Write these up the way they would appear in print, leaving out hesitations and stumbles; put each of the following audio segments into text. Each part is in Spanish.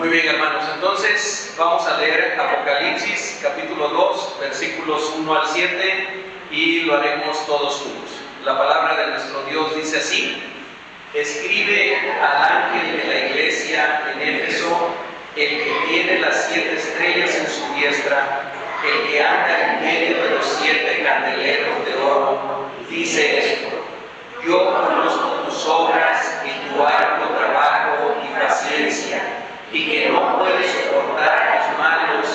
Muy bien, hermanos, entonces vamos a leer Apocalipsis capítulo 2, versículos 1 al 7 y lo haremos todos juntos. La palabra de nuestro Dios dice así: escribe al ángel de la iglesia en Éfeso, el que tiene las 7 estrellas en su diestra, el que anda en medio de los 7 candeleros de oro, dice esto: yo conozco tus obras y tu arduo trabajo y paciencia, y que no puedes soportar a los malos,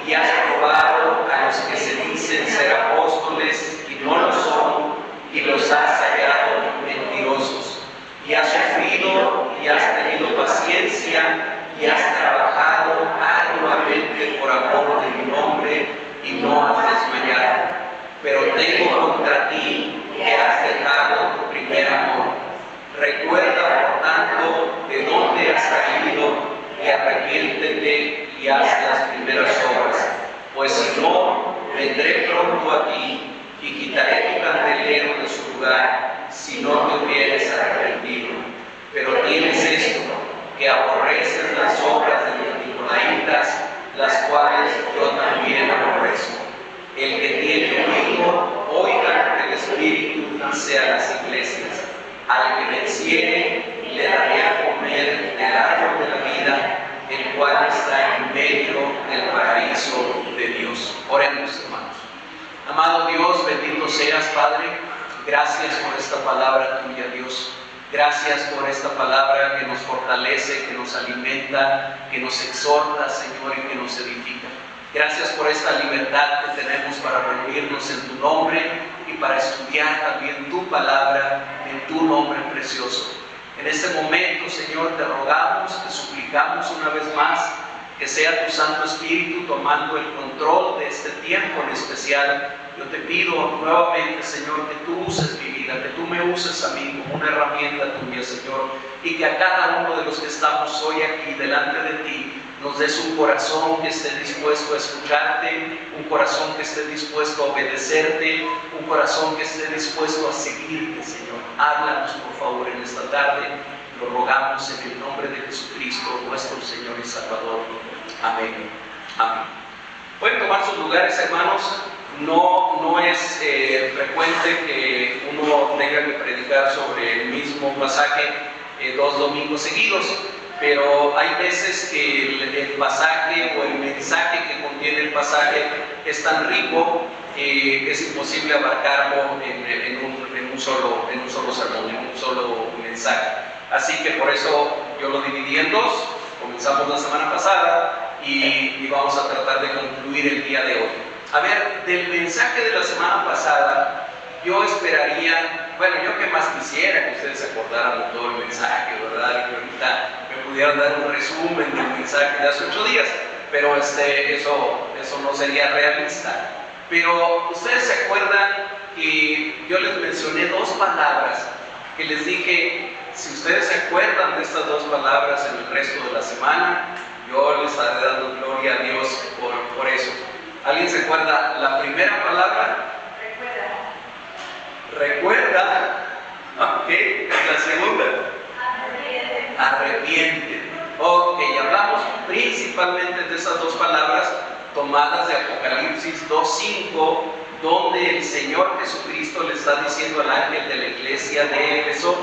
y has probado a los que se dicen ser apóstoles y no lo son, y los has hallado mentirosos, y has sufrido y has tenido paciencia, y has trabajado arduamente por amor de mi nombre, y no has desmayado. Pero tengo contra ti que has dejado tu primer amor. Recuerda, por tanto, de dónde has caído, y arrepiéntete y haz las primeras obras, pues si no, vendré pronto a ti y quitaré tu candelero de su lugar, si no te hubieres arrepentido. Pero tienes esto, que aborreces las obras de los nicolaítas, las cuales yo también aborrezco. El que tiene oído, oiga lo que el Espíritu dice a las iglesias. Al que venciere, le daré a comer del árbol de la vida, el cual está en medio del paraíso de Dios. Oremos, hermanos. Amado Dios, bendito seas, Padre. Gracias por esta palabra tuya, Dios. Gracias por esta palabra que nos fortalece, que nos alimenta, que nos exhorta, Señor, y que nos edifica. Gracias por esta libertad que tenemos para reunirnos en tu nombre y para estudiar también tu palabra en tu nombre precioso. En este momento, Señor, te rogamos, te suplicamos una vez más que sea tu Santo Espíritu tomando el control de este tiempo en especial. Yo te pido nuevamente, Señor, que tú uses mi vida, que tú me uses a mí como una herramienta tuya, Señor, y que a cada uno de los que estamos hoy aquí delante de ti nos des un corazón que esté dispuesto a escucharte, un corazón que esté dispuesto a obedecerte, un corazón que esté dispuesto a seguirte, Señor. Háblanos, por favor, en esta tarde. Lo rogamos en el nombre de Jesucristo, nuestro Señor y Salvador. Amén. Amén. Pueden tomar sus lugares, hermanos. No es frecuente que uno tenga que predicar sobre el mismo pasaje 2 domingos seguidos, pero hay veces que el pasaje o el mensaje que contiene el pasaje es tan rico que es imposible abarcarlo en un solo sermón, en un solo mensaje. Así que por eso yo lo dividí en 2. Comenzamos la semana pasada y vamos a tratar de concluir el día de hoy. A ver, del mensaje de la semana pasada, yo esperaría, bueno, yo que más quisiera que ustedes se acordaran de todo el mensaje, ¿verdad? Y que ahorita me pudieran dar un resumen del mensaje de hace 8 días, pero eso no sería realista. Pero ustedes se acuerdan que yo les mencioné 2 palabras que les dije: si ustedes se acuerdan de estas 2 palabras en el resto de la semana, yo les estaré dando gloria a Dios por eso. ¿Alguien se acuerda la primera palabra? Recuerda. Ok, la segunda. Arrepiente. Ok, hablamos principalmente de esas 2 palabras tomadas de Apocalipsis 2:5, donde el Señor Jesucristo le está diciendo al ángel de la iglesia de Éfeso: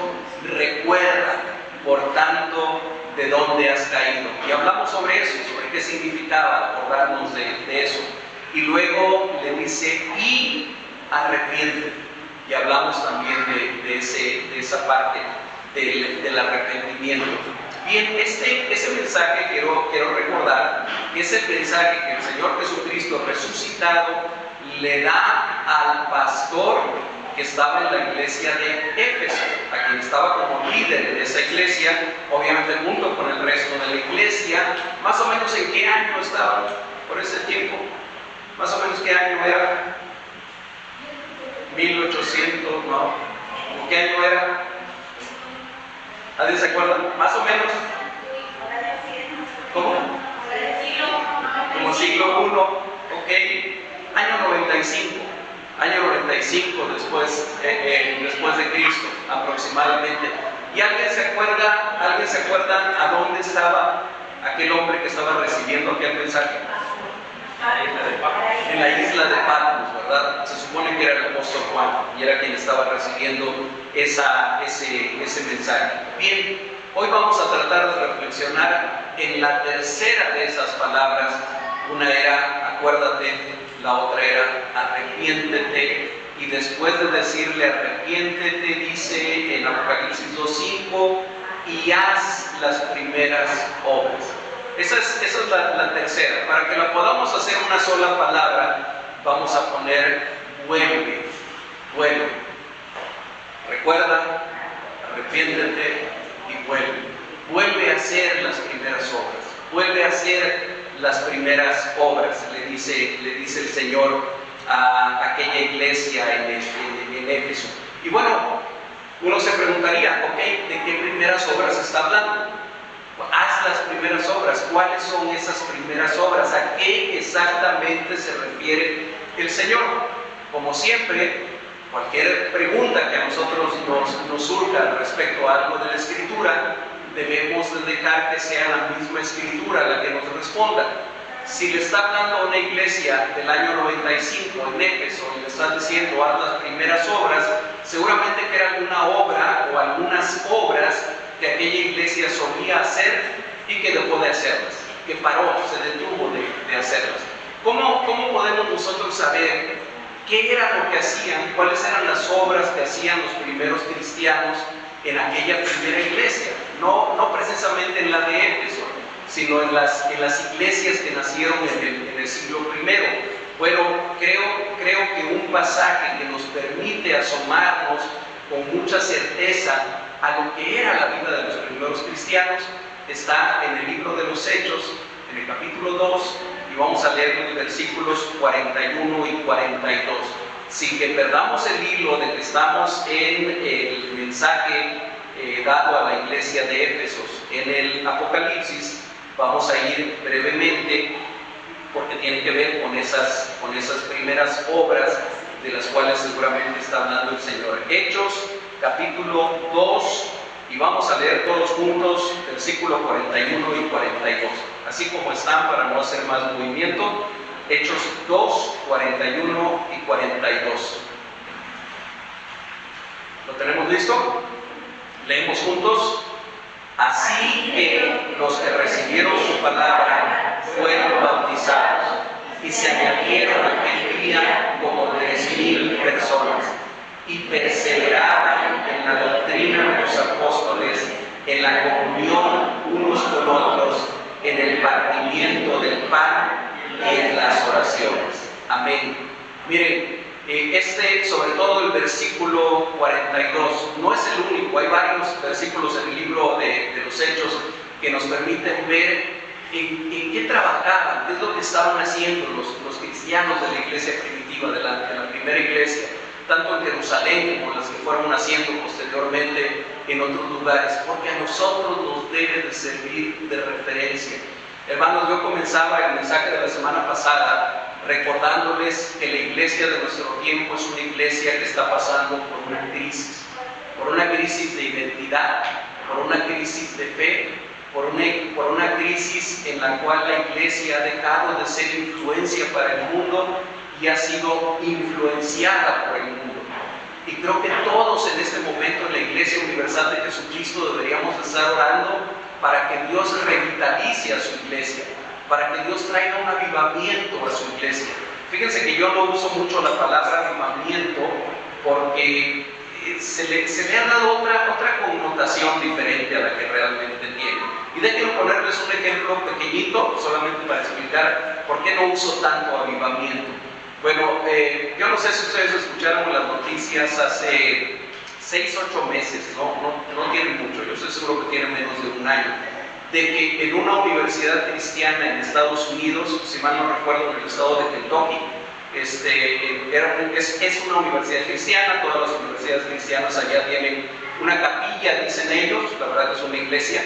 recuerda, por tanto, de dónde has caído. Y hablamos sobre eso, sobre qué significaba acordarnos de eso. Y luego le dice: y arrepiéntete. Y hablamos también de esa parte del arrepentimiento. Bien, ese mensaje quiero recordar que es el mensaje que el Señor Jesucristo resucitado le da al pastor que estaba en la iglesia de Éfeso, a quien estaba como líder de esa iglesia, obviamente junto con el resto de la iglesia. Más o menos ¿en qué año estaban por ese tiempo? Más o menos ¿qué año era? 1800, ¿no? ¿En qué año era? ¿Alguien se acuerda? Más o menos. ¿Cómo? Como siglo I, ok. Año 95. Año 95 después de Cristo, aproximadamente. ¿Y alguien se acuerda a dónde estaba aquel hombre que estaba recibiendo aquel mensaje? En la isla de Patmos, ¿verdad? Se supone que era el apóstol Juan y era quien estaba recibiendo ese mensaje. Bien, hoy vamos a tratar de reflexionar en la tercera de esas palabras. Una era acuérdate, la otra era arrepiéntete, y después de decirle arrepiéntete, dice en Apocalipsis 2:5, y haz las primeras obras. Esa es la tercera. Para que la podamos hacer una sola palabra, vamos a poner vuelve. Recuerda, arrepiéntete y vuelve. Vuelve a hacer las primeras obras. Vuelve a hacer las primeras obras, le dice el Señor a aquella iglesia en Éfeso. Y bueno, uno se preguntaría, ok, ¿de qué primeras obras está hablando? Haz las primeras obras. ¿Cuáles son esas primeras obras? ¿A qué exactamente se refiere el Señor? Como siempre, cualquier pregunta que a nosotros nos surja respecto a algo de la Escritura, debemos dejar que sea la misma Escritura la que nos responda. Si le está hablando a una iglesia del año 95 en Éfeso y le está diciendo haz las primeras obras, seguramente que era alguna obra o algunas obras que aquella iglesia solía hacer y que dejó de hacerlas, que paró, se detuvo de hacerlas. ¿Cómo podemos nosotros saber qué era lo que hacían, cuáles eran las obras que hacían los primeros cristianos en aquella primera iglesia? No precisamente en la de Éfeso, sino en las iglesias que nacieron en el siglo I. Bueno, creo que un pasaje que nos permite asomarnos con mucha certeza a lo que era la vida de los primeros cristianos está en el libro de los Hechos, en el capítulo 2, y vamos a leer los versículos 41 y 42. Sin que perdamos el hilo de que estamos en el mensaje dado a la iglesia de Éfeso en el Apocalipsis, vamos a ir brevemente porque tiene que ver con esas primeras obras de las cuales seguramente está hablando el Señor. Hechos capítulo 2, y vamos a leer todos juntos versículos 41 y 42, así como están para no hacer más movimiento. Hechos 2, 41 y 42. ¿Lo tenemos listo? Leemos juntos. Así que los que recibieron su palabra fueron bautizados, y se añadieron aquel día como 3,000 personas, y perseveraban en la doctrina de los apóstoles, en la comunión unos con otros, en el partimiento del pan y en las oraciones. Amén. Miren, sobre todo el versículo 42, no es el único, hay varios versículos en el libro de los Hechos que nos permiten ver en qué trabajaban, qué es lo que estaban haciendo los cristianos de la iglesia primitiva, de la primera iglesia, tanto en Jerusalén como las que fueron haciendo posteriormente en otros lugares, porque a nosotros nos debe de servir de referencia. Hermanos, yo comenzaba el mensaje de la semana pasada recordándoles que la iglesia de nuestro tiempo es una iglesia que está pasando por una crisis de identidad, por una crisis de fe, por una crisis en la cual la iglesia ha dejado de ser influencia para el mundo y ha sido influenciada por el mundo. Y creo que todos en este momento en la Iglesia Universal de Jesucristo deberíamos estar orando para que Dios revitalice a su iglesia, para que Dios traiga un avivamiento a su iglesia. Fíjense que yo no uso mucho la palabra avivamiento porque se le ha dado otra connotación diferente a la que realmente tiene. Y déjenme ponerles un ejemplo pequeñito, solamente para explicar por qué no uso tanto avivamiento. Bueno, yo no sé si ustedes escucharon las noticias hace 6-8 meses, no tienen mucho, yo estoy seguro que tienen menos de un año, de que en una universidad cristiana en Estados Unidos, si mal no recuerdo, en el estado de Kentucky, es una universidad cristiana, todas las universidades cristianas allá tienen una capilla, dicen ellos, la verdad que es una iglesia,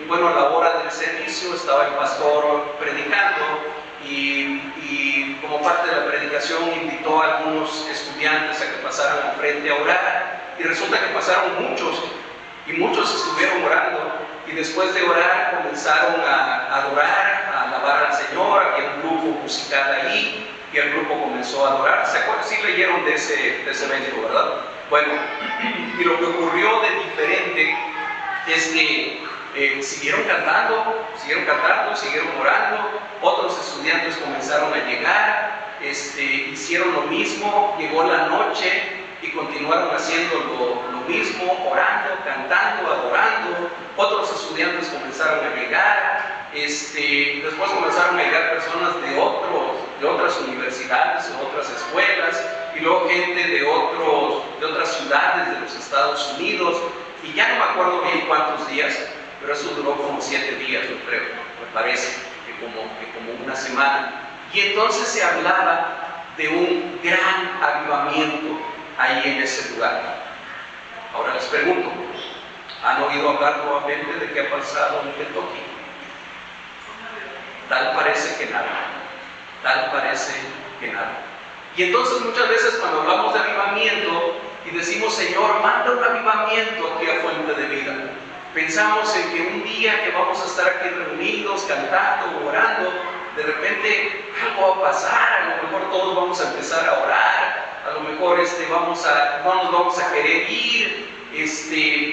bueno, a la hora del servicio estaba el pastor predicando y como parte de la predicación invitó a algunos estudiantes a que pasaran al frente a orar, y resulta que pasaron muchos y muchos estuvieron orando, y después después de orar comenzaron a adorar, a alabar al Señor. Había un grupo musical ahí y el grupo comenzó a adorar. ¿Se acuerdan? Sí leyeron de ese evento, ¿verdad? Bueno, y lo que ocurrió de diferente es que siguieron cantando, siguieron orando. Otros estudiantes comenzaron a llegar, hicieron lo mismo. Llegó la noche y continuaron haciendo lo mismo, orando, cantando, adorando. Otros estudiantes comenzaron a llegar, después comenzaron a llegar personas de otras universidades, de otras escuelas, y luego gente de otras ciudades de los Estados Unidos, y ya no me acuerdo bien cuántos días, pero eso duró como 7 días, yo creo, me parece, que como una semana. Y entonces se hablaba de un gran avivamiento ahí en ese lugar. Ahora les pregunto, ¿han oído hablar nuevamente de qué ha pasado en Kentucky? Tal parece que nada. Y entonces muchas veces cuando hablamos de avivamiento y decimos, Señor, manda un avivamiento aquí a Fuente de Vida, pensamos en que un día que vamos a estar aquí reunidos, cantando, orando, de repente algo va a pasar. A lo mejor todos vamos a empezar a orar, a lo mejor no nos vamos a querer ir.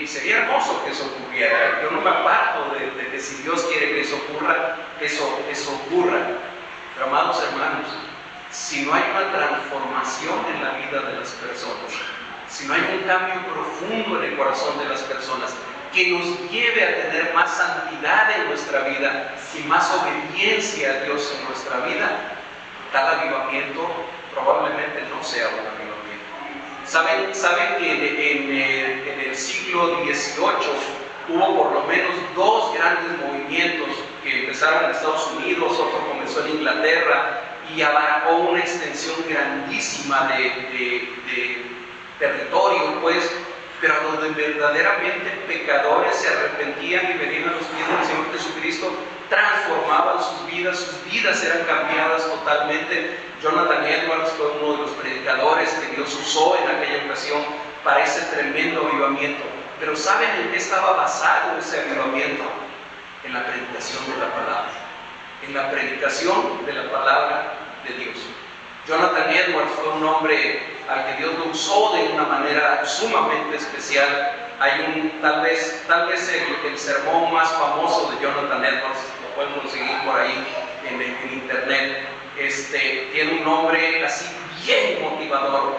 Sería hermoso que eso ocurriera. Yo no me aparto de que si Dios quiere que eso ocurra, eso ocurra. Pero amados hermanos, si no hay una transformación en la vida de las personas, si no hay un cambio profundo en el corazón de las personas que nos lleve a tener más santidad en nuestra vida y más obediencia a Dios en nuestra vida, tal avivamiento probablemente no sea un avivamiento. ¿Saben que en el siglo XVIII hubo por lo menos 2 grandes movimientos que empezaron en Estados Unidos, otro comenzó en Inglaterra y abarcó una extensión grandísima de territorio, pues, pero donde verdaderamente pecadores se arrepentían y venían a los pies del Señor Jesucristo, transformaban sus vidas eran cambiadas totalmente. Jonathan Edwards fue uno de los predicadores que Dios usó en aquella ocasión para ese tremendo avivamiento. Pero ¿saben en qué estaba basado ese avivamiento? En la predicación de la palabra, en la predicación de la palabra de Dios. Jonathan Edwards fue un hombre al que Dios lo usó de una manera sumamente especial. Hay tal vez el sermón más famoso de Jonathan Edwards, lo pueden conseguir por ahí en internet. Tiene un nombre así bien motivador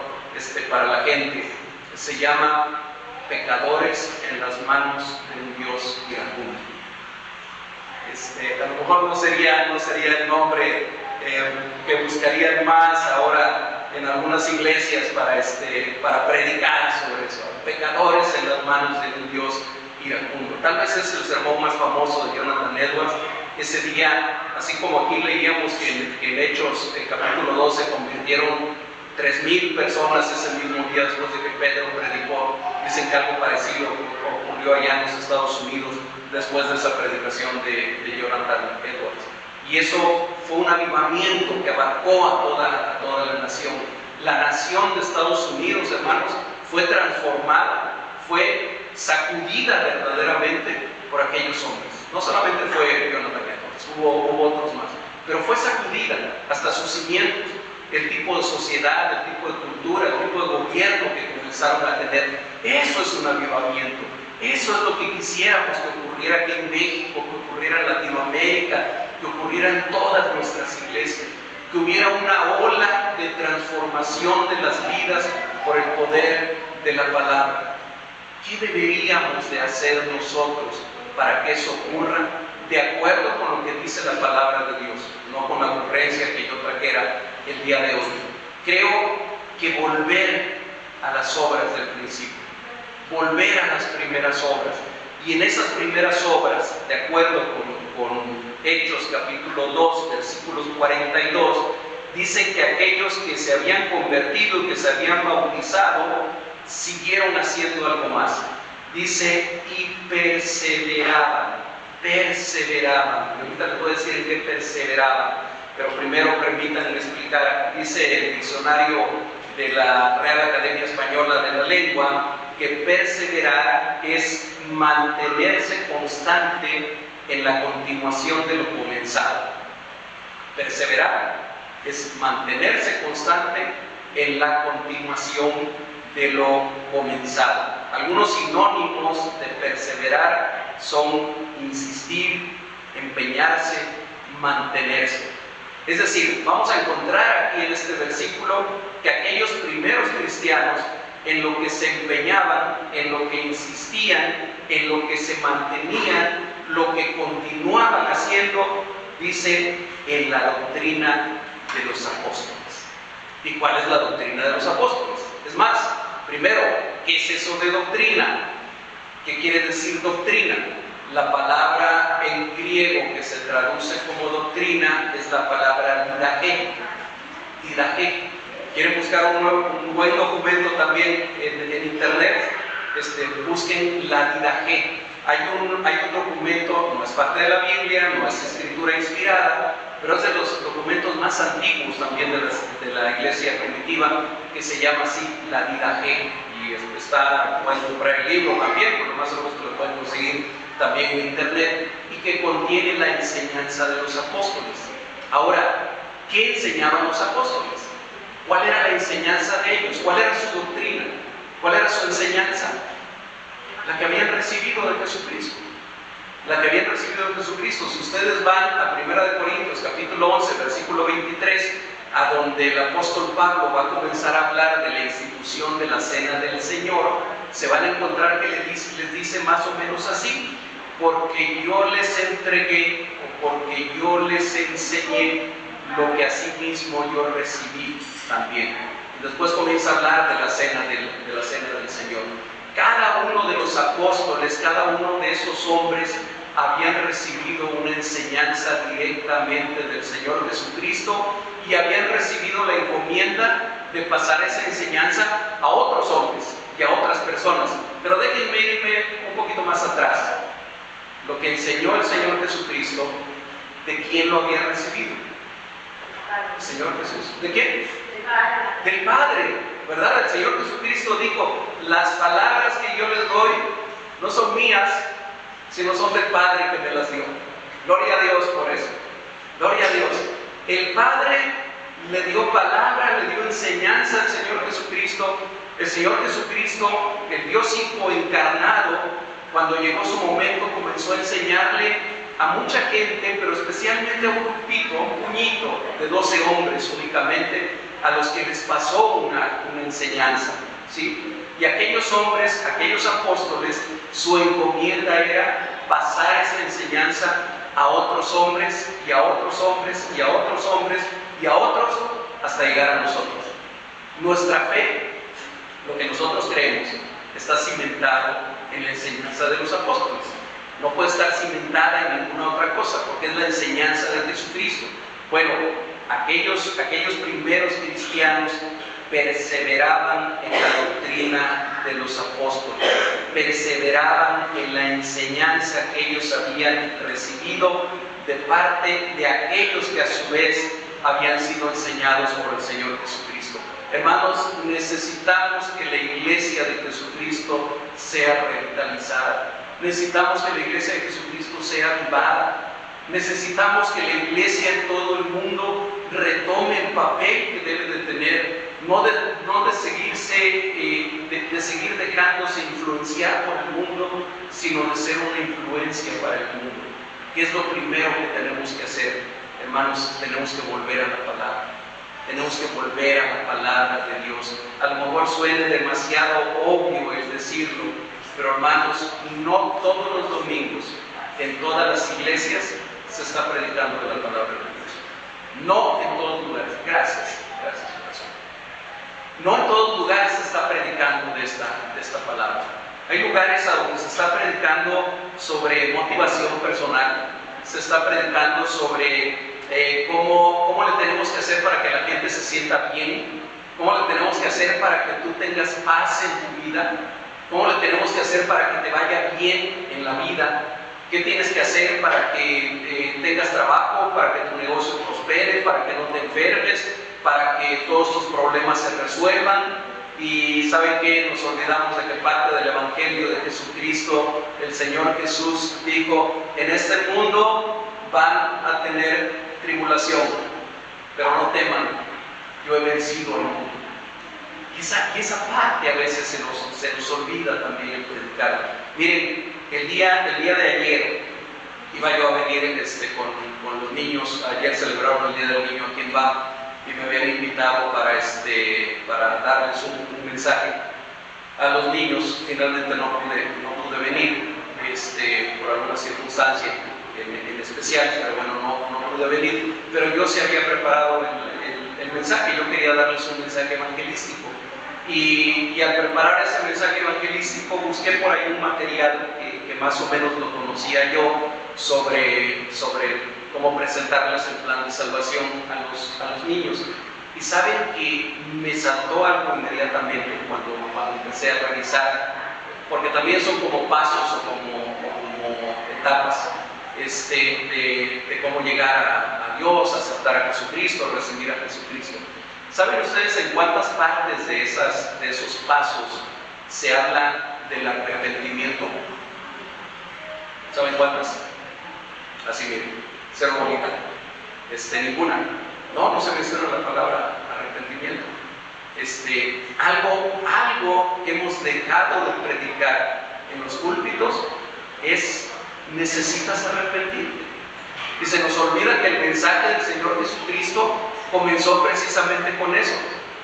para la gente. Se llama Pecadores en las manos de un Dios iracundo. A lo mejor no sería el nombre que buscarían más ahora en algunas iglesias para predicar sobre eso. Pecadores en las manos de un Dios iracundo. Tal vez es el sermón más famoso de Jonathan Edwards. Ese día, así como aquí leíamos que en Hechos capítulo 12 se convirtieron 3,000 personas ese mismo día después de que Pedro predicó, dicen que algo parecido ocurrió allá en los Estados Unidos después de esa predicación de Jonathan Edwards. Y eso fue un avivamiento que abarcó a toda la nación. La nación de Estados Unidos, hermanos, fue transformada, fue sacudida verdaderamente por aquellos hombres. No solamente fue Jonathan Edwards, hubo otros más, pero fue sacudida hasta sus cimientos. El tipo de sociedad, el tipo de cultura, el tipo de gobierno que comenzaron a tener. Eso es un avivamiento. Eso es lo que quisiéramos que ocurriera aquí en México, que ocurriera en Latinoamérica, que ocurriera en todas nuestras iglesias. Que hubiera una ola de transformación de las vidas por el poder de la palabra. ¿Qué deberíamos de hacer nosotros para que eso ocurra? De acuerdo con lo que dice la palabra de Dios, no con la ocurrencia que yo trajera el día de hoy. Creo que volver a las obras del principio, volver a las primeras obras. Y en esas primeras obras, de acuerdo con Hechos capítulo 2, versículos 42, dice que aquellos que se habían convertido y que se habían bautizado, siguieron haciendo algo más. Dice, y perseveraban. Ahorita les voy a decir en qué perseveraban, pero primero permítanme explicar. Dice el diccionario de la Real Academia Española de la Lengua que perseverar es mantenerse constante en la continuación de lo comenzado. Perseverar es mantenerse constante en la continuación de lo comenzado. Algunos sinónimos de perseverar son insistir, empeñarse, mantenerse. Es decir, vamos a encontrar aquí en este versículo que aquellos primeros cristianos en lo que se empeñaban, en lo que insistían, en lo que se mantenían, lo que continuaban haciendo, dice, en la doctrina de los apóstoles. ¿Y cuál es la doctrina de los apóstoles? Es más, primero, ¿qué es eso de doctrina? ¿Qué quiere decir doctrina? La palabra en griego que se traduce como doctrina es la palabra didache. Didache. ¿Quieren buscar un buen documento también en internet? Busquen la didache. Hay un documento, no es parte de la Biblia, no es escritura inspirada, pero es de los documentos más antiguos también de la iglesia primitiva, que se llama así, la didache. Y pueden comprar el libro también, por lo más seguro que lo pueden conseguir también en internet, y que contiene la enseñanza de los apóstoles. Ahora, ¿qué enseñaban los apóstoles? ¿Cuál era la enseñanza de ellos? ¿Cuál era su doctrina? ¿Cuál era su enseñanza? La que habían recibido de Jesucristo. La que habían recibido de Jesucristo. Si ustedes van a 1 Corintios capítulo 11, versículo 23, a donde el apóstol Pablo va a comenzar a hablar de la institución de la cena del Señor, se van a encontrar que les dice más o menos así: porque yo les entregué, o porque yo les enseñé lo que asimismo yo recibí también. Y después comienza a hablar de la cena del Señor. Cada uno de los apóstoles, cada uno de esos hombres habían recibido una enseñanza directamente del Señor Jesucristo y habían recibido la encomienda de pasar esa enseñanza a otros hombres y a otras personas. Pero déjenme irme un poquito más atrás. Lo que enseñó el Señor Jesucristo, ¿de quién lo había recibido? El Señor Jesús. ¿De quién? Del Padre, ¿verdad? El Señor Jesucristo dijo: las palabras que yo les doy no son mías, sino son del Padre que me las dio. Gloria a Dios por eso. Gloria a Dios. El Padre le dio palabra, le dio enseñanza al Señor Jesucristo. El Señor Jesucristo, el Dios Hijo encarnado, cuando llegó su momento, comenzó a enseñarle a mucha gente, pero especialmente a un grupito, un puñito de 12 hombres únicamente, a los que les pasó una enseñanza, ¿sí? Y aquellos hombres, aquellos apóstoles, su encomienda era pasar esa enseñanza a otros hombres, y a otros hombres, y a otros hombres, y a otros, hasta llegar a nosotros. Nuestra fe, lo que nosotros creemos, está cimentado en la enseñanza de los apóstoles. No puede estar cimentada en ninguna otra cosa, porque es la enseñanza de Jesucristo. Bueno, aquellos primeros cristianos perseveraban en la doctrina de los apóstoles, perseveraban en la enseñanza que ellos habían recibido de parte de aquellos que a su vez habían sido enseñados por el Señor Jesucristo. Hermanos, necesitamos que la iglesia de Jesucristo sea revitalizada. Necesitamos que la iglesia de Jesucristo sea avivada. Necesitamos que la iglesia en todo el mundo retome el papel que debe de tener, no de seguir dejándose influenciar por el mundo, sino de ser una influencia para el mundo. ¿Qué es lo primero que tenemos que hacer? Hermanos, tenemos que volver a la palabra. Tenemos que volver a la palabra de Dios. A lo mejor suene demasiado obvio el decirlo, pero hermanos, no todos los domingos, en todas las iglesias, se está predicando de la palabra de Dios. No en todos lugares. Gracias, corazón. No en todos lugares se está predicando de esta palabra. Hay lugares a donde se está predicando sobre motivación personal, se está predicando sobre cómo le tenemos que hacer para que la gente se sienta bien, cómo le tenemos que hacer para que tú tengas paz en tu vida, cómo le tenemos que hacer para que te vaya bien en la vida, qué tienes que hacer para que tengas trabajo, para que tu negocio prospere, para que no te enfermes, para que todos tus problemas se resuelvan. Y saben que nos olvidamos de que parte del Evangelio de Jesucristo, el Señor Jesús dijo: en este mundo van a tener tribulación, pero no teman, yo he vencido al mundo. Y esa parte a veces se nos olvida también predicar. Miren, el día de ayer iba yo a venir con los niños. Ayer celebraron el Día del Niño aquí en BAM y me habían invitado para darles un mensaje a los niños. Finalmente no pude venir por alguna circunstancia en especial, pero bueno, no pude venir. Pero yo sí había preparado el mensaje. Yo quería darles un mensaje evangelístico. Y al preparar ese mensaje evangelístico busqué por ahí un material que más o menos lo conocía yo sobre cómo presentarles el plan de salvación a los niños. Y saben que me saltó algo inmediatamente cuando empecé a revisar, porque también son como pasos o como etapas de cómo llegar a Dios, aceptar a Jesucristo, recibir a Jesucristo. ¿Saben ustedes en cuántas partes de esos pasos se habla del arrepentimiento? ¿Saben cuántas? Así miren, cero bolita. Ninguna. No se menciona la palabra arrepentimiento. Algo que hemos dejado de predicar en los púlpitos es: necesitas arrepentirte. Y se nos olvida que el mensaje del Señor Jesucristo comenzó precisamente con eso: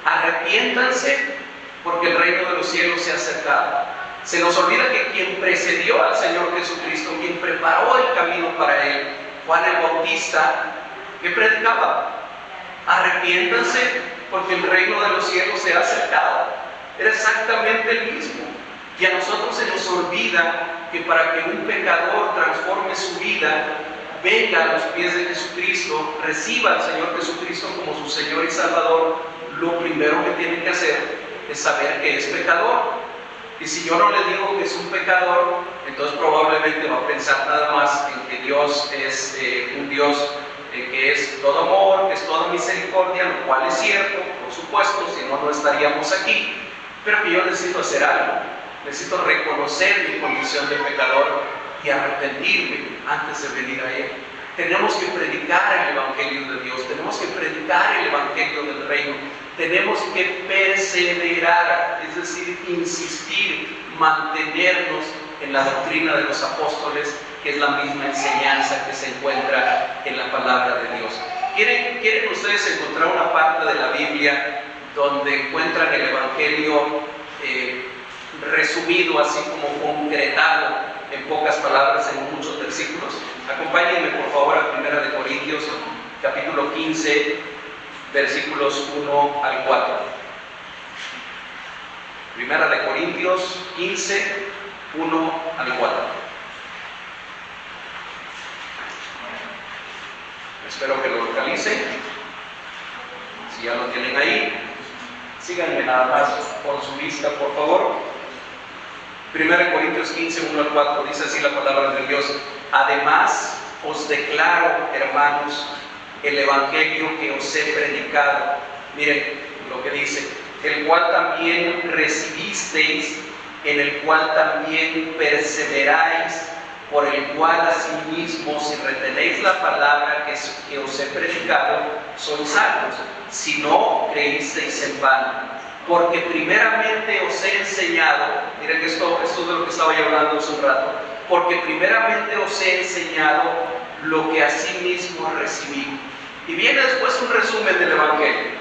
arrepiéntanse porque el reino de los cielos se ha acercado. Se nos olvida que quien precedió al Señor Jesucristo, quien preparó el camino para Él, Juan el Bautista, ¿qué predicaba? Arrepiéntanse porque el reino de los cielos se ha acercado. Era exactamente el mismo. Y a nosotros se nos olvida que para que un pecador transforme su vida, venga a los pies de Jesucristo, reciba al Señor Jesucristo como su Señor y Salvador, lo primero que tiene que hacer es saber que es pecador. Y si yo no le digo que es un pecador, entonces probablemente va a pensar nada más en que Dios es un Dios que es todo amor, que es toda misericordia, lo cual es cierto, por supuesto, si no estaríamos aquí. Pero que yo necesito hacer algo, necesito reconocer mi condición de pecador y arrepentirme antes de venir a Él. Tenemos que predicar el Evangelio de Dios, tenemos que predicar el Evangelio del Reino, tenemos que perseverar, es decir, insistir, mantenernos en la doctrina de los apóstoles, que es la misma enseñanza que se encuentra en la palabra de Dios. ¿Quieren ustedes encontrar una parte de la Biblia donde encuentran el Evangelio resumido, así como concretado en pocas palabras, en muchos versículos? Acompáñenme por favor a 1 Corintios capítulo 15, versículos 1 al 4. 1 Corintios 15, 1 al 4. Espero que lo localicen. Si ya lo tienen ahí, síganme nada más por su vista, por favor. 1 Corintios 15, 1 al 4, dice así la palabra de Dios: además os declaro, hermanos, el evangelio que os he predicado. Miren lo que dice: el cual también recibisteis, en el cual también perseveráis, por el cual asimismo, si retenéis la palabra que os he predicado, sois salvos, si no creísteis en vano. Porque primeramente os he enseñado, miren que esto es de lo que estaba yo hablando hace un rato, porque primeramente os he enseñado lo que asimismo recibí. Y viene después un resumen del Evangelio: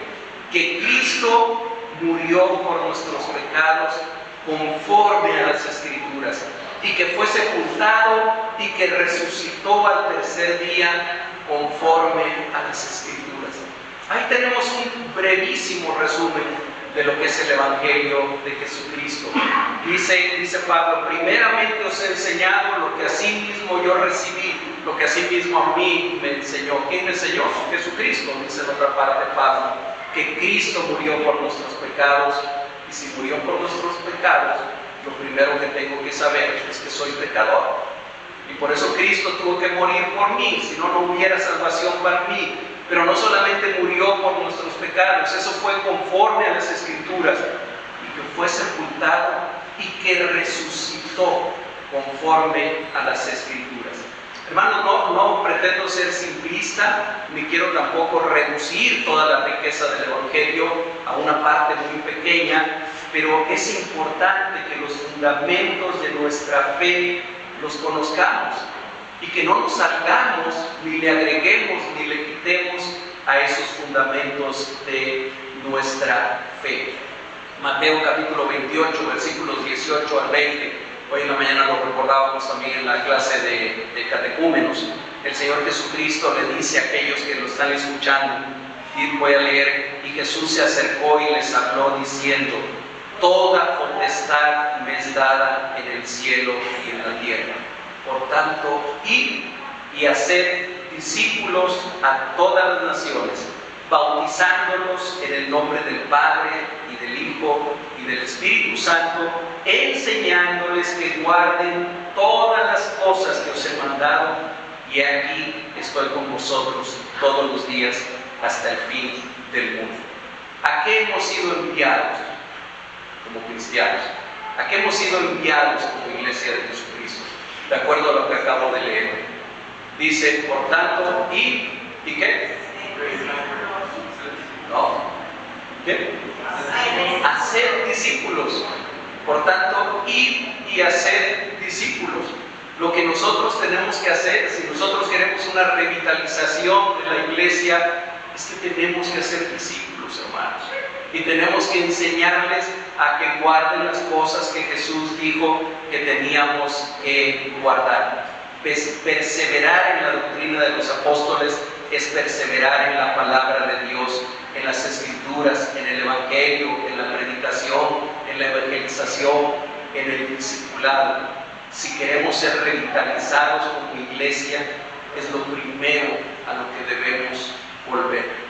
que Cristo murió por nuestros pecados conforme a las Escrituras, y que fue sepultado y que resucitó al tercer día conforme a las Escrituras. Ahí tenemos un brevísimo resumen de lo que es el Evangelio de Jesucristo. Dice Pablo: primeramente os he enseñado lo que asimismo yo recibí, lo que asimismo a mí me enseñó. ¿Quién me enseñó? Jesucristo, dice en otra parte Pablo, que Cristo murió por nuestros pecados, y si murió por nuestros pecados, lo primero que tengo que saber es que soy pecador. Y por eso Cristo tuvo que morir por mí, si no, no hubiera salvación para mí. Pero no solamente murió por nuestros pecados, eso fue conforme a las Escrituras. que fue sepultado y que resucitó conforme a las Escrituras. Hermanos, no pretendo ser simplista, ni quiero tampoco reducir toda la riqueza del Evangelio a una parte muy pequeña, pero es importante que los fundamentos de nuestra fe los conozcamos y que no nos salgamos, ni le agreguemos, ni le quitemos a esos fundamentos de nuestra fe. Mateo capítulo 28, versículos 18 al 20. Hoy en la mañana lo recordábamos también en la clase de catecúmenos. El Señor Jesucristo le dice a aquellos que lo están escuchando, y voy a leer: y Jesús se acercó y les habló diciendo: toda potestad me es dada en el cielo y en la tierra. Por tanto, id y haced discípulos a todas las naciones, bautizándolos en el nombre del Padre y del Hijo y del Espíritu Santo, enseñándoles que guarden todas las cosas que os he mandado, y aquí estoy con vosotros todos los días hasta el fin del mundo. ¿A qué hemos sido enviados como cristianos? ¿A qué hemos sido enviados como iglesia de Jesucristo? De acuerdo a lo que acabo de leer, dice: por tanto, ¿y qué? No. ¿Qué? Hacer discípulos. Por tanto, ir y hacer discípulos. Lo que nosotros tenemos que hacer, si nosotros queremos una revitalización de la iglesia, es que tenemos que hacer discípulos, hermanos. Y tenemos que enseñarles a que guarden las cosas que Jesús dijo que teníamos que guardar. Perseverar en la doctrina de los apóstoles es perseverar en la palabra de Dios, en las Escrituras, en el Evangelio, en la predicación, en la evangelización, en el discipulado. Si queremos ser revitalizados como iglesia, es lo primero a lo que debemos volver.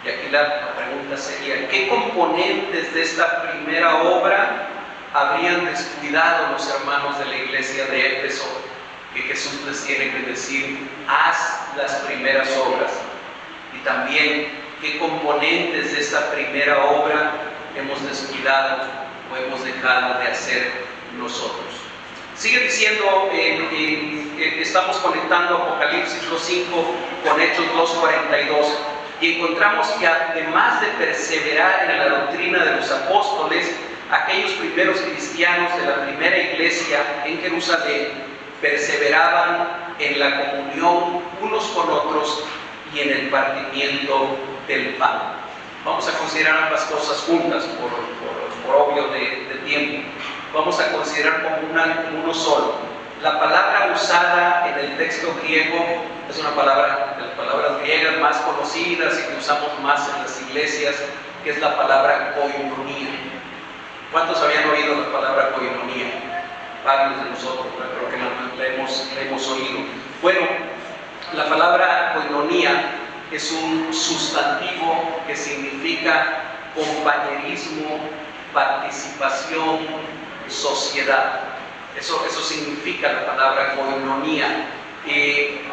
Y aquí la pregunta sería: ¿qué componentes de esta primera obra habrían descuidado los hermanos de la iglesia de Éfeso, que Jesús les tiene que decir: haz las primeras obras? Y también, ¿qué componentes de esta primera obra hemos descuidado o hemos dejado de hacer nosotros? Sigue diciendo, estamos conectando Apocalipsis 2:5 con Hechos 2:42, y encontramos que además de perseverar en la doctrina de los apóstoles, aquellos primeros cristianos de la primera iglesia en Jerusalén perseveraban en la comunión unos con otros y en el partimiento del pan. Vamos a considerar ambas cosas juntas por obvio de tiempo. Vamos a considerar como uno solo. La palabra usada en el texto griego es una palabra de las palabras griegas más conocidas y que usamos más en las iglesias, que es la palabra koinonía. ¿Cuántos habían oído la palabra koinonía? Varios de nosotros, creo que la hemos oído. Bueno, la palabra koinonía es un sustantivo que significa compañerismo, participación, sociedad. Eso significa la palabra koinonía.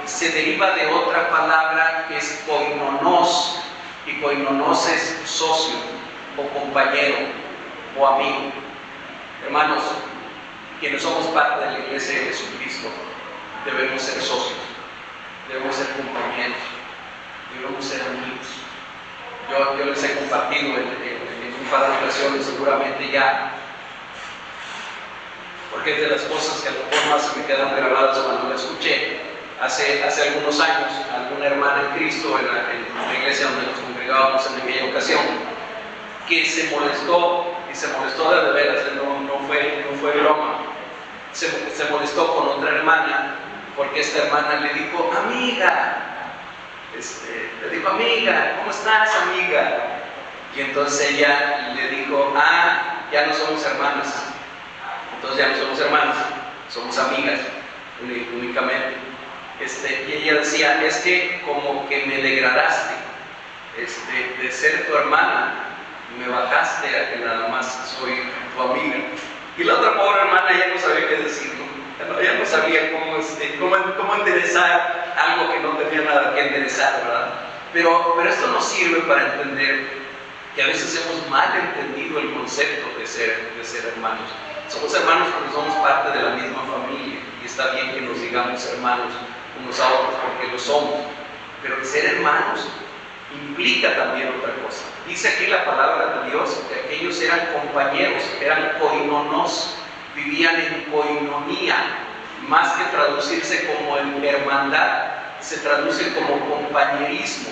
Se deriva de otra palabra que es koinonos, y koinonos es socio o compañero o amigo. Hermanos, quienes somos parte de la iglesia de Jesucristo, debemos ser socios, debemos ser compañeros, debemos ser amigos. Yo les he compartido en un par de ocasiones, seguramente ya, porque es de las cosas que a lo mejor más se me quedan grabadas cuando la escuché hace algunos años. Alguna hermana en Cristo en la iglesia donde nos congregábamos en aquella ocasión, que se molestó, y se molestó de veras, no fue broma, se molestó con otra hermana, porque esta hermana le dijo: amiga, ¿cómo estás, amiga? Y entonces ella le dijo: ya no somos hermanas. Entonces ya no somos hermanas, somos amigas únicamente. Y ella decía: es que como que me degradaste de ser tu hermana, me bajaste a que nada más soy tu amiga. Y la otra pobre hermana ya no sabía qué decir, ¿no? Ya no sabía cómo enderezar algo que no tenía nada que enderezar, ¿verdad? Pero esto nos sirve para entender que a veces hemos mal entendido el concepto de ser hermanos. Somos hermanos porque somos parte de la misma familia, y está bien que nos digamos hermanos unos a otros porque lo somos, pero ser hermanos implica también otra cosa. Dice aquí la palabra de Dios que aquellos eran compañeros, eran koinonos, vivían en koinonía, más que traducirse como en hermandad, se traduce como compañerismo.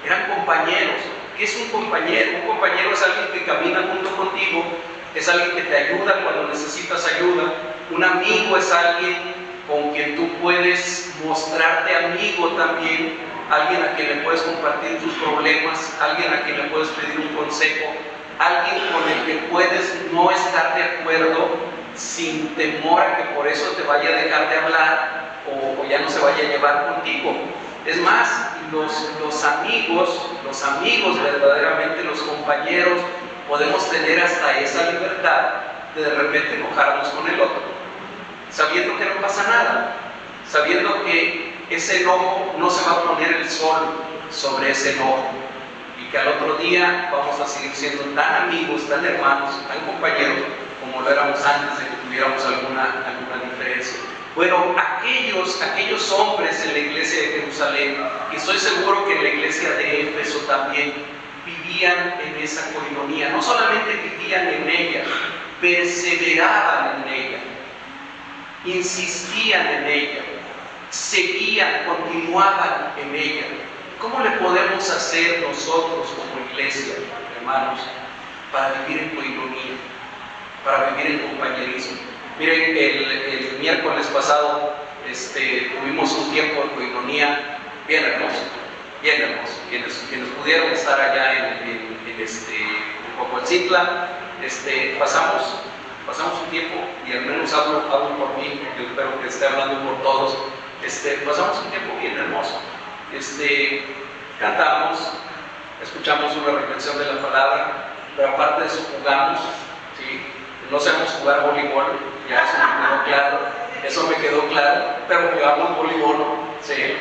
Eran compañeros. ¿Qué es un compañero? Un compañero es alguien que camina junto contigo, es alguien que te ayuda cuando necesitas ayuda. Un amigo es alguien con quien tú puedes mostrarte amigo también, alguien a quien le puedes compartir tus problemas, alguien a quien le puedes pedir un consejo, alguien con el que puedes no estar de acuerdo sin temor a que por eso te vaya a dejar de hablar o ya no se vaya a llevar contigo. Es más, los amigos verdaderamente, los compañeros, podemos tener hasta esa libertad de repente enojarnos con el otro, sabiendo que no pasa nada, sabiendo que ese enojo no se va a poner el sol sobre ese enojo, y que al otro día vamos a seguir siendo tan amigos, tan hermanos, tan compañeros como lo éramos antes de que tuviéramos alguna diferencia. Bueno, aquellos hombres en la iglesia de Jerusalén, y estoy seguro que en la iglesia de Éfeso también, vivían en esa koinonía. No solamente vivían en ella, perseveraban en ella, insistían en ella, seguían, continuaban en ella. ¿Cómo le podemos hacer nosotros como iglesia, hermanos, para vivir en koinonía, para vivir en compañerismo? Miren, el miércoles pasado tuvimos un tiempo de koinonía bien hermoso, bien hermoso. Quienes pudieron estar allá en Cocoalcitla, pasamos un tiempo, y al menos hablo por mí, yo espero que esté hablando por todos, pasamos un tiempo bien hermoso. Cantamos, escuchamos una reflexión de la palabra, pero aparte de eso jugamos, ¿sí? No sabemos jugar voleibol, ya eso me quedó claro, pero jugamos voleibol, ¿sí?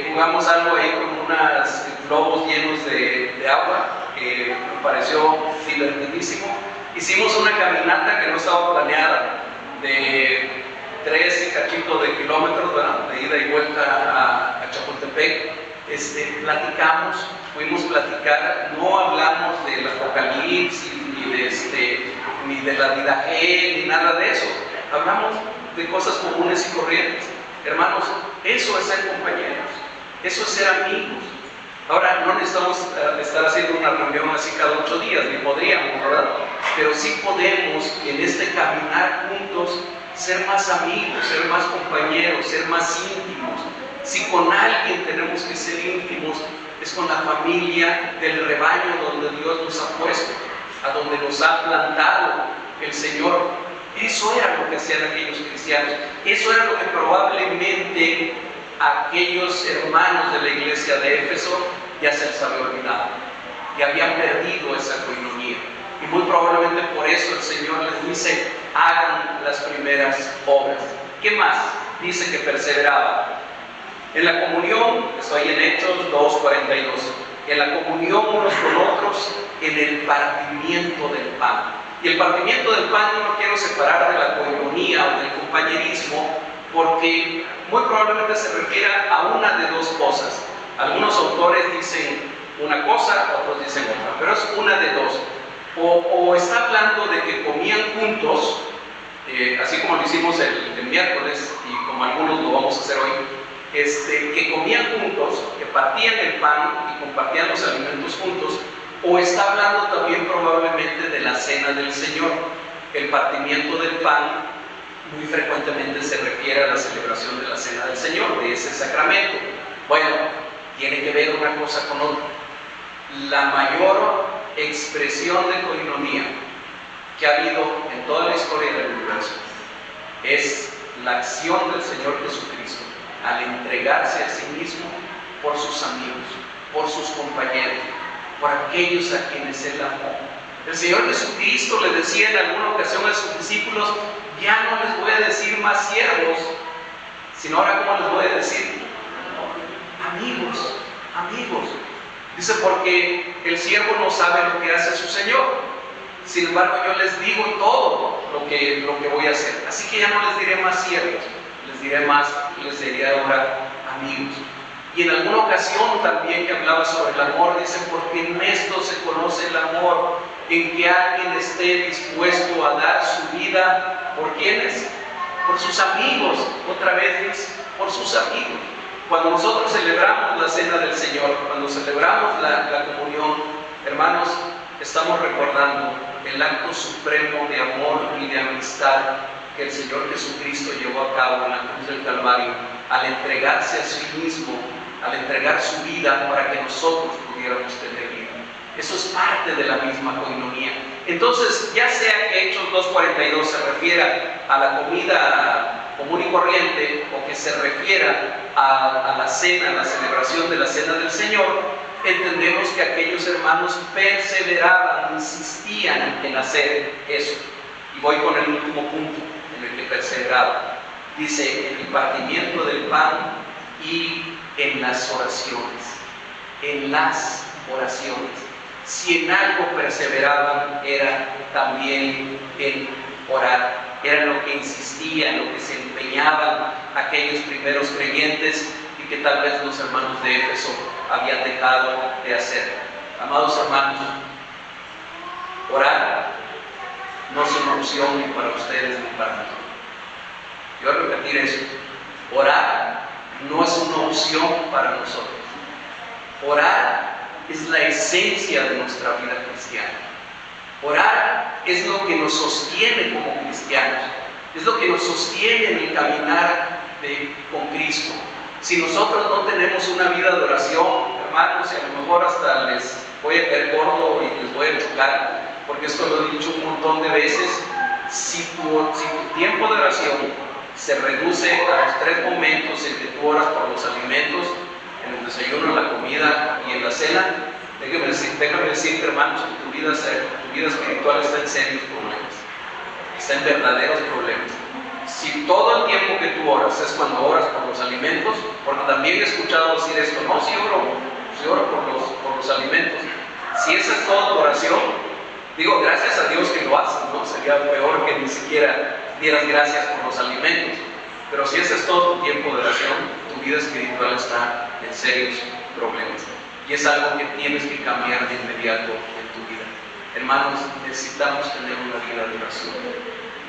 Jugamos algo ahí con unos globos llenos de agua, que me pareció divertidísimo. Hicimos una caminata que no estaba planeada, de 3 y cachito de kilómetros, ¿verdad? De ida y vuelta a Chapultepec. Platicamos, fuimos a platicar, no hablamos del apocalipsis, ni de la vida ni nada de eso. Hablamos de cosas comunes y corrientes. Hermanos, eso es ser compañeros, eso es ser amigos. Ahora, no necesitamos estar haciendo una reunión así cada 8 días, ni podríamos, ¿verdad? Pero sí podemos, en caminar juntos, ser más amigos, ser más compañeros, ser más íntimos. Si con alguien tenemos que ser íntimos, es con la familia del rebaño donde Dios nos ha puesto, a donde nos ha plantado el Señor. Eso era lo que hacían aquellos cristianos. Eso era lo que probablemente aquellos hermanos de la iglesia de Éfeso ya se les había olvidado, y habían perdido esa koinonía. Y muy probablemente por eso el Señor les dice: hagan las primeras obras. ¿Qué más? Dice que perseveraban en la comunión. Estoy en Hechos 2:42. En la comunión unos con otros, en el partimiento del pan. Y el partimiento del pan no lo quiero separar de la koinonía o del compañerismo, porque muy probablemente se refiere a una de dos cosas. Algunos autores dicen una cosa, otros dicen otra, pero es una de dos. O está hablando de que comían juntos, así como lo hicimos el miércoles, y como algunos lo vamos a hacer hoy, que comían juntos, que partían el pan y compartían los alimentos juntos. O está hablando también probablemente de la cena del Señor. El partimiento del pan muy frecuentemente se refiere a la celebración de la cena del Señor, de ese sacramento. Bueno, tiene que ver una cosa con otra. La mayor expresión de koinonía que ha habido en toda la historia del universo es la acción del Señor Jesucristo al entregarse a sí mismo por sus amigos, por sus compañeros, por aquellos a quienes Él amó. El Señor Jesucristo le decía en alguna ocasión a sus discípulos: ya no les voy a decir más siervos, sino ahora, ¿cómo les voy a decir? Amigos, amigos. Dice, porque el siervo no sabe lo que hace su Señor. Sin embargo, yo les digo todo lo que voy a hacer. Así que ya no les diré más siervos, les diré ahora amigos. Y en alguna ocasión también que hablaba sobre el amor, dice, porque en esto se conoce el amor, en que alguien esté dispuesto a dar su vida, ¿por quiénes? Por sus amigos. Otra vez dice, por sus amigos. Cuando nosotros celebramos la cena del Señor, cuando celebramos la comunión, hermanos, estamos recordando el acto supremo de amor y de amistad que el Señor Jesucristo llevó a cabo en la cruz del Calvario, al entregarse a sí mismo, al entregar su vida para que nosotros pudiéramos tener vida. Eso es parte de la misma coinonía. Entonces, ya sea que Hechos 2:42 se refiera a la comida común y corriente, o que se refiera a la cena, a la celebración de la cena del Señor, entendemos que aquellos hermanos perseveraban, insistían en hacer eso. Y voy con el último punto en el que perseveraban. Dice, en el partimiento del pan y en las oraciones. En las oraciones. Si en algo perseveraban, era también en orar. Era lo que insistían, lo que se empeñaban aquellos primeros creyentes, y que tal vez los hermanos de Éfeso habían dejado de hacer. Amados hermanos, orar no es una opción ni para ustedes ni para mí. Yo voy a repetir eso. Orar no es una opción para nosotros. Orar es la esencia de nuestra vida cristiana. Orar es lo que nos sostiene como cristianos, es lo que nos sostiene en el caminar con Cristo. Si nosotros no tenemos una vida de oración, hermanos, y a lo mejor hasta les voy a caer gordo y les voy a chocar, porque esto lo he dicho un montón de veces, si tu tiempo de oración se reduce a los 3 momentos en que tú oras por los alimentos, en el desayuno, en la comida y en la cena, déjame decirte, hermanos, que tu vida espiritual está en serios problemas, está en verdaderos problemas. Si todo el tiempo que tú oras es cuando oras por los alimentos, porque también he escuchado decir esto, no, si oro por los alimentos. Si esa es toda tu oración, digo, gracias a Dios que lo haces, ¿no? Sería peor que ni siquiera dieras gracias por los alimentos. Pero si ese es todo tu tiempo de oración, tu vida espiritual está en serios problemas. Y es algo que tienes que cambiar de inmediato en tu vida. Hermanos, necesitamos tener una vida de oración.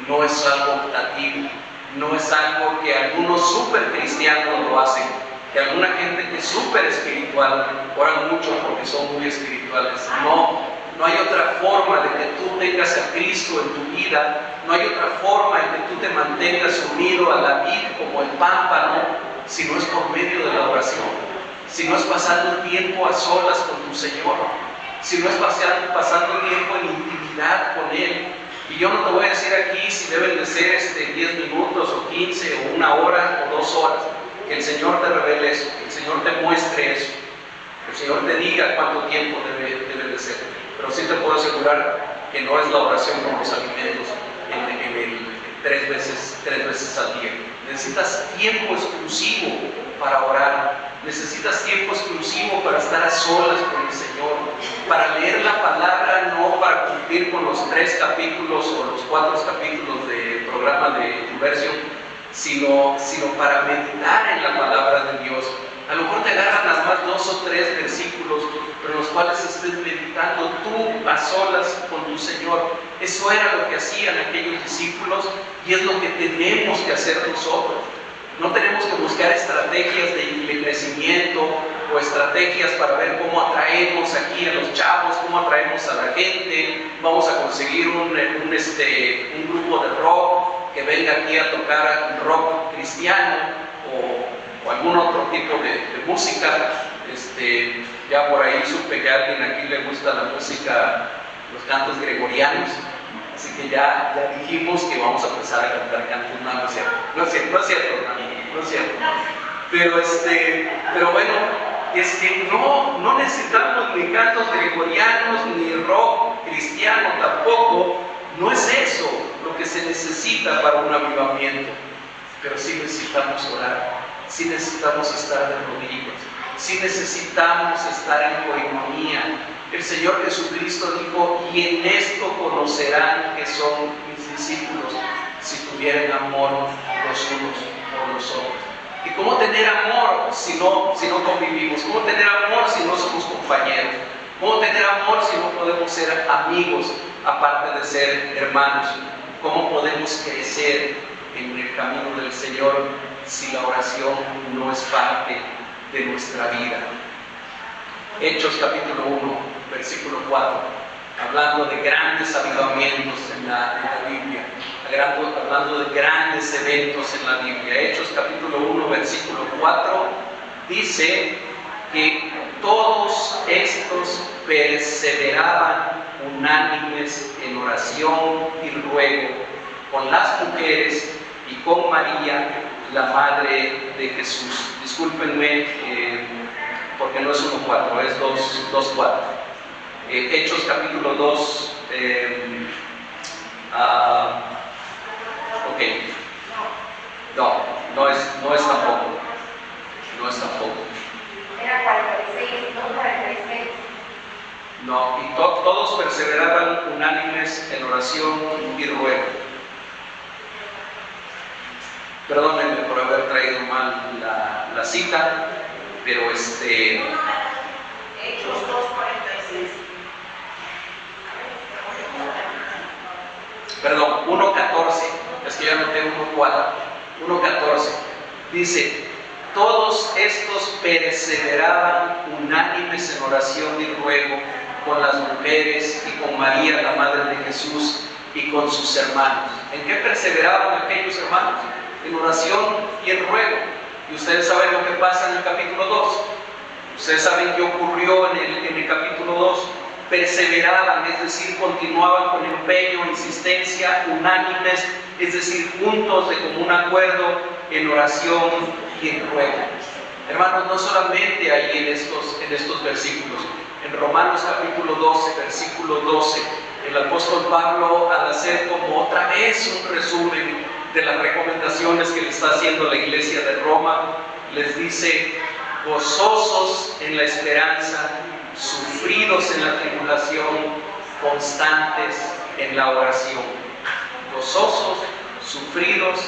No es algo optativo, no es algo que algunos súper cristianos lo hacen, que alguna gente que es súper espiritual oran mucho porque son muy espirituales. No hay otra forma de que tú tengas a Cristo en tu vida, no hay otra forma en que tú te mantengas unido a la vid como el pámpano, si no es por medio de la oración, si no es pasando tiempo a solas con tu Señor, si no es pasando tiempo en intimidad con Él. Y yo no te voy a decir aquí si deben de ser 10 minutos o 15 o 1 hora o 2 horas. Que el Señor te revele eso, que el Señor te muestre eso, que el Señor te diga cuánto tiempo debe de ser. Pero sí te puedo asegurar que no es la oración con los alimentos tres veces al día. Necesitas tiempo exclusivo para orar, necesitas tiempo exclusivo para estar a solas con el Señor, para leer la palabra, no para cumplir con los 3 capítulos o los 4 capítulos del programa de YouVersion, sino para meditar en la palabra de Dios. A lo mejor te agarran nada más 2 o 3 versículos, pero en los cuales estés meditando tú a solas con tu Señor. Eso era lo que hacían aquellos discípulos y es lo que tenemos que hacer nosotros. No tenemos que buscar estrategias de crecimiento o estrategias para ver cómo atraemos aquí a los chavos, cómo atraemos a la gente. Vamos a conseguir un grupo de rock que venga aquí a tocar rock cristiano o algún otro tipo de música. Ya por ahí supe que a alguien aquí le gusta la música, los cantos gregorianos. Así que ya dijimos que vamos a empezar a cantar cantos. No es cierto. Pero bueno, no necesitamos ni cantos gregorianos, ni rock cristiano tampoco. No es eso lo que se necesita para un avivamiento. Pero sí necesitamos orar, sí necesitamos estar de rodillas, sí necesitamos estar en coinonía. El Señor Jesucristo dijo: y en esto conocerán que son mis discípulos, si tuvieran amor los unos por los otros. ¿Y cómo tener amor si no convivimos? ¿Cómo tener amor si no somos compañeros? ¿Cómo tener amor si no podemos ser amigos aparte de ser hermanos? ¿Cómo podemos crecer en el camino del Señor si la oración no es parte de nuestra vida? Hechos capítulo 1, versículo 4, hablando de grandes avivamientos en la Biblia, hablando de grandes eventos en la Biblia. Hechos capítulo 1, versículo 4, dice que todos estos perseveraban unánimes en oración y ruego con las mujeres y con María, la madre de Jesús. Discúlpenme, porque no es 1.4, es 2.4. Hechos capítulo 2, ok, no es tampoco, Era 46, no 46. No, y todos perseveraban unánimes en oración y ruego. Perdónenme por haber traído mal la cita, pero Hechos 2:46. Perdón, 1.14, es que yo anoté 1.4, 1.14, dice: todos estos perseveraban unánimes en oración y ruego con las mujeres y con María, la madre de Jesús, y con sus hermanos. ¿En qué perseveraban aquellos hermanos? En oración y en ruego. Y ustedes saben lo que pasa en el capítulo 2. Ustedes saben qué ocurrió en el capítulo 2. Perseveraban, es decir, continuaban con empeño, insistencia, unánimes, es decir, juntos de común acuerdo en oración y en ruego. Hermanos, no solamente ahí en estos versículos. En Romanos capítulo 12, versículo 12, el apóstol Pablo, al hacer como otra vez un resumen de las recomendaciones que le está haciendo la iglesia de Roma, les dice: gozosos en la esperanza, sufridos en la tribulación, constantes en la oración. Gozosos, sufridos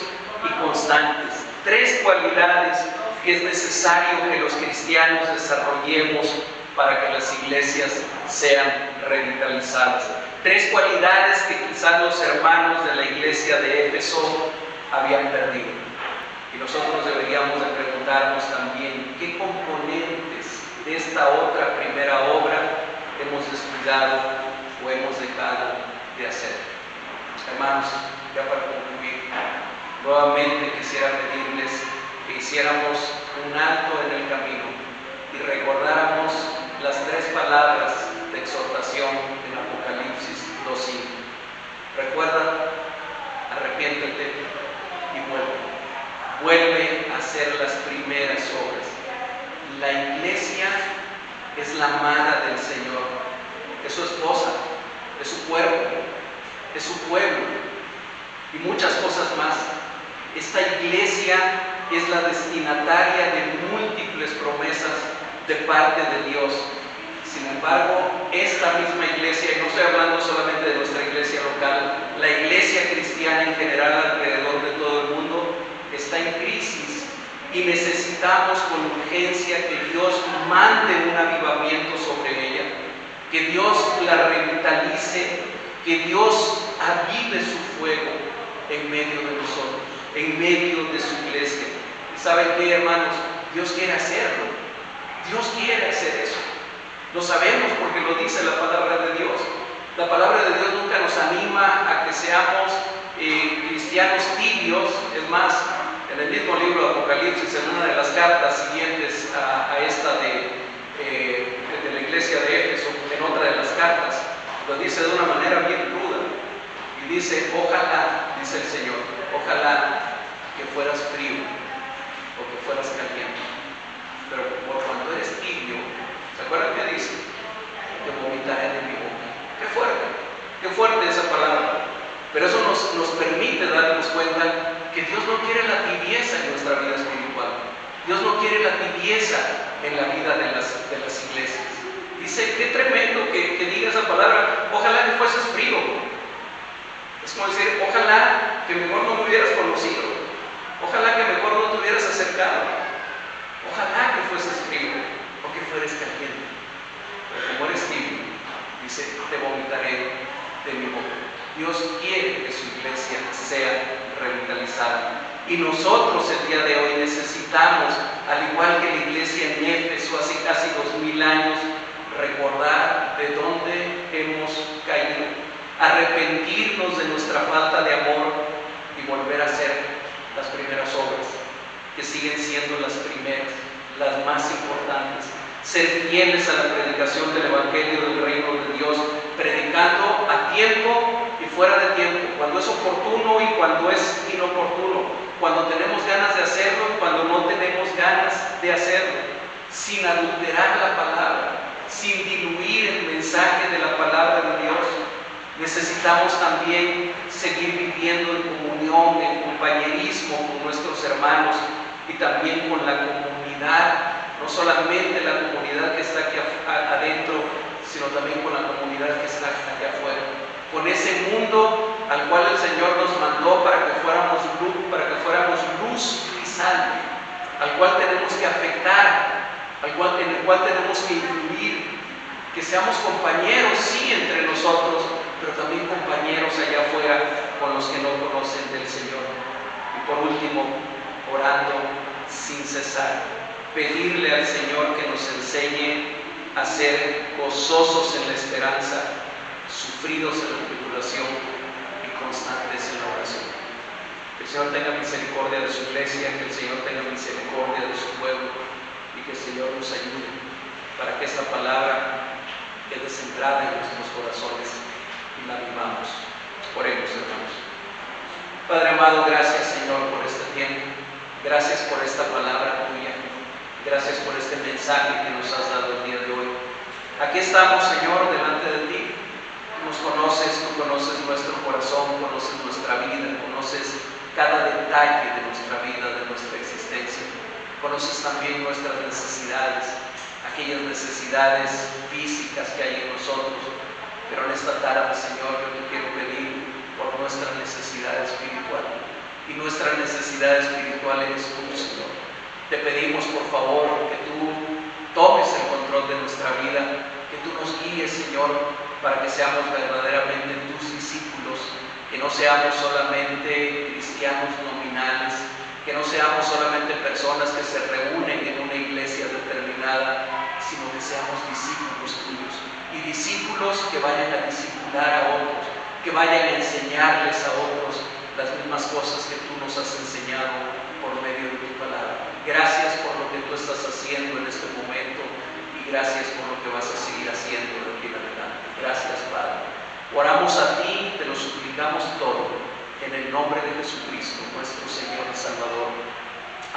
y constantes. 3 cualidades que es necesario que los cristianos desarrollemos para que las iglesias sean revitalizadas. 3 cualidades que quizás los hermanos de la iglesia de Éfeso habían perdido. Y nosotros deberíamos de preguntarnos también: ¿qué componentes de esta otra primera obra hemos descuidado o hemos dejado de hacer? Hermanos, ya para concluir, nuevamente quisiera pedirles que hiciéramos un alto en el camino y recordáramos las 3 palabras de exhortación en Apocalipsis 2:5. Recuerda, arrepiéntete y vuelve. Vuelve a hacer las primeras obras. La iglesia es la amada del Señor, es su esposa, es su cuerpo, es su pueblo y muchas cosas más. Esta iglesia es la destinataria de múltiples promesas de parte de Dios. Sin embargo, esta misma iglesia, y no estoy hablando solamente de nuestra iglesia local, la iglesia cristiana en general alrededor de todo el mundo, está en crisis y necesitamos con urgencia que Dios mande un avivamiento sobre ella, que Dios la revitalice, que Dios avive su fuego en medio de nosotros, en medio de su iglesia. ¿Y saben qué, hermanos? Dios quiere hacerlo. Dios quiere hacer eso. Lo sabemos porque lo dice la palabra de Dios. La palabra de Dios nunca nos anima a que seamos cristianos tibios. Es más, en el mismo libro de Apocalipsis, en una de las cartas siguientes a esta de la iglesia de Éfeso, en otra de las cartas, lo dice de una manera bien cruda. Y dice: ojalá, dice el Señor, ojalá que fueras frío o que fueras caliente. Pero por cuando eres tibio, ¿se acuerdan qué dice? Te vomitaré de mi boca. Qué fuerte esa palabra. Pero eso nos permite darnos cuenta que Dios no quiere la tibieza en nuestra vida espiritual. Dios no quiere la tibieza en la vida de las iglesias. Dice, qué tremendo que diga esa palabra, ojalá que fueses frío. Es como decir, ojalá que mejor no me hubieras conocido, ojalá que mejor no te hubieras acercado, ojalá que fueses frío o que fueres caliente. Pero como eres tibio, dice, te vomitaré de mi boca. Dios quiere que su iglesia sea revitalizada. Y nosotros el día de hoy necesitamos, al igual que la iglesia en Éfeso hace casi 2000 años, recordar de dónde hemos caído, arrepentirnos de nuestra falta de amor y volver a hacer las primeras obras, que siguen siendo las primeras, las más importantes. Ser fieles a la predicación del Evangelio del Reino de Dios, predicando a tiempo y fuera de tiempo, cuando es oportuno y cuando es inoportuno, cuando tenemos ganas de hacerlo y cuando no tenemos ganas de hacerlo, sin adulterar la palabra, sin diluir el mensaje de la palabra de Dios. Necesitamos también seguir viviendo en comunión, en compañerismo con nuestros hermanos y también con la comunidad, no solamente la comunidad que está aquí adentro, sino también con la comunidad que está aquí afuera, con ese mundo al cual el Señor nos mandó para que fuéramos luz y sal, al cual tenemos que afectar, en el cual tenemos que influir, que seamos compañeros, sí, entre nosotros, pero también compañeros allá afuera con los que no conocen del Señor. Y por último, orando sin cesar, pedirle al Señor que nos enseñe a ser gozosos en la esperanza, sufridos en la tribulación y constantes en la oración. Que el Señor tenga misericordia de su iglesia, que el Señor tenga misericordia de su pueblo y que el Señor nos ayude para que esta palabra quede centrada en nuestros corazones y la vivamos. Oremos, hermanos. Padre amado, gracias, Señor, por este tiempo. Gracias por esta palabra tuya. Gracias por este mensaje que nos has dado el día de hoy. Aquí estamos, Señor, delante de ti. Tú nos conoces, tú conoces nuestro corazón, conoces nuestra vida, conoces cada detalle de nuestra vida, de nuestra existencia. Conoces también nuestras necesidades, aquellas necesidades físicas que hay en nosotros. Pero en esta tarde, Señor, yo te quiero pedir por nuestra necesidad espiritual. Y nuestra necesidad espiritual eres tú, Señor. Te pedimos, por favor, que tú tomes el control de nuestra vida, que tú nos guíes, Señor, para que seamos verdaderamente tus discípulos, que no seamos solamente cristianos nominales, que no seamos solamente personas que se reúnen en una iglesia determinada, sino que seamos discípulos tuyos y discípulos que vayan a discipular a otros, que vayan a enseñarles a otros las mismas cosas que tú nos has enseñado por medio de tu palabra. Gracias por lo que tú estás haciendo en este momento y gracias por lo que vas a seguir haciendo de aquí en adelante. Gracias, Padre. Oramos a ti, te lo suplicamos todo, en el nombre de Jesucristo, nuestro Señor y Salvador.